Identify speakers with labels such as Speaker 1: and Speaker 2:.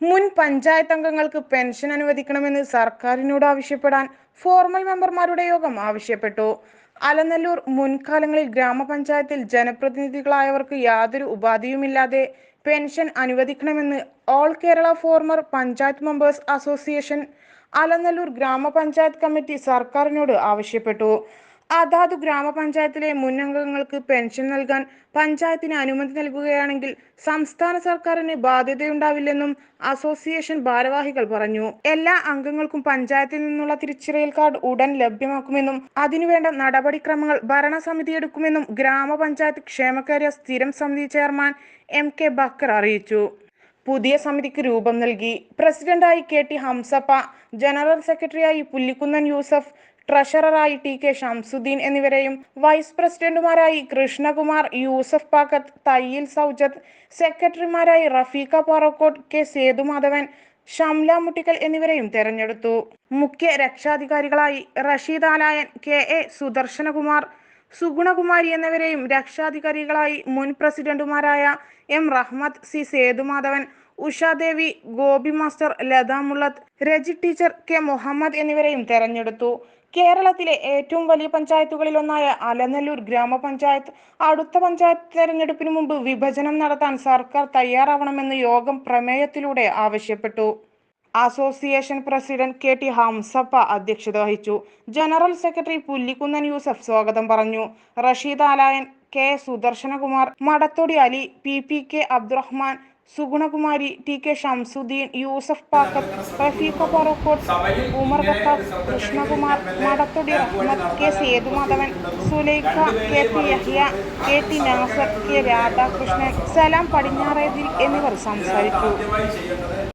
Speaker 1: മുൻ പഞ്ചായത്ത് അംഗങ്ങൾക്ക് പെൻഷൻ അനുവദിക്കണമെന്ന് സർക്കാരിനോട് ആവശ്യപ്പെടാൻ ഫോർമൽ മെമ്പർമാരുടെ യോഗം ആവശ്യപ്പെട്ടു. അലനല്ലൂർ മുൻകാലങ്ങളിൽ ഗ്രാമപഞ്ചായത്തിൽ ജനപ്രതിനിധികളായവർക്ക് യാതൊരു ഉപാധിയുമില്ലാതെ പെൻഷൻ അനുവദിക്കണമെന്ന് all Kerala former panchayat members association Alanallur ഗ്രാമപഞ്ചായത്ത് കമ്മിറ്റി സർക്കാരിനോട് ആവശ്യപ്പെട്ടു. അതാതു ഗ്രാമപഞ്ചായത്തിലെ മുൻ അംഗങ്ങൾക്ക് പെൻഷൻ നൽകാൻ പഞ്ചായത്തിന് അനുമതി നൽകുകയാണെങ്കിൽ സംസ്ഥാന സർക്കാരിന് ബാധ്യതയുണ്ടാവില്ലെന്നും അസോസിയേഷൻ ഭാരവാഹികൾ പറഞ്ഞു. എല്ലാ അംഗങ്ങൾക്കും പഞ്ചായത്തിൽ നിന്നുള്ള തിരിച്ചറിയൽ കാർഡ് ഉടൻ ലഭ്യമാക്കുമെന്നും അതിനുവേണ്ട നടപടിക്രമങ്ങൾ ഭരണസമിതി എടുക്കുമെന്നും ഗ്രാമപഞ്ചായത്ത് ക്ഷേമകാര്യ സ്ഥിരം സമിതി ചെയർമാൻ MK ബക്കർ അറിയിച്ചു. പുതിയ സമിതിക്ക് രൂപം നൽകി. പ്രസിഡന്റായി KT ഹംസപ്പ, ജനറൽ സെക്രട്ടറിയായി പുല്ലിക്കുന്നൻ യൂസഫ്, ട്രഷററായി TK ഷംസുദ്ദീൻ എന്നിവരെയും വൈസ് പ്രസിഡന്റുമാരായി കൃഷ്ണകുമാർ, യൂസഫ് പാക്കത്ത്, തയ്യിൽ സൗജത്ത്, സെക്രട്ടറിമാരായി റഫീഖ പാറക്കോട്, K സേതുമാധവൻ, ഷംല മുട്ടിക്കൽ എന്നിവരെയും തെരഞ്ഞെടുത്തു. മുഖ്യ രക്ഷാധികാരികളായി റഷീദ് ആലായൻ, KA സുദർശനകുമാർ, സുഗുണകുമാരി എന്നിവരെയും രക്ഷാധികാരികളായി മുൻ പ്രസിഡന്റുമാരായ M റഹ്മത്ത്, C സേതുമാധവൻ, ഉഷാദേവി, ഗോപി മാസ്റ്റർ, ലത മുള്ളത്ത്, രജി ടീച്ചർ, K മുഹമ്മദ് എന്നിവരെയും തെരഞ്ഞെടുത്തു. കേരളത്തിലെ ഏറ്റവും വലിയ പഞ്ചായത്തുകളിലൊന്നായ അലനല്ലൂർ ഗ്രാമപഞ്ചായത്ത് അടുത്ത പഞ്ചായത്ത് തെരഞ്ഞെടുപ്പിന് മുമ്പ് വിഭജനം നടത്താൻ സർക്കാർ തയ്യാറാവണമെന്ന് യോഗം പ്രമേയത്തിലൂടെ ആവശ്യപ്പെട്ടു. അസോസിയേഷൻ പ്രസിഡന്റ് KT ഹംസപ്പ അധ്യക്ഷത വഹിച്ചു. ജനറൽ സെക്രട്ടറി പുല്ലിക്കുന്നൻ യൂസഫ് സ്വാഗതം പറഞ്ഞു. Rasheed Alayan, K Sudarshanakumar, Madathodi Ali, PPK Abdurahman, Sugunakumari, TK Shamsuddin, Yusuf Pakkath, Rafeeqa Parakkode, Umar Khattab, Krishnakumar, Madathodi Rahmath, K Sethumadhavan, Sulaikha, KP Yahya, KT Nasar, K Radhakrishnan, Salam Padinjarethil എന്നിവർ സംസാരിച്ചു.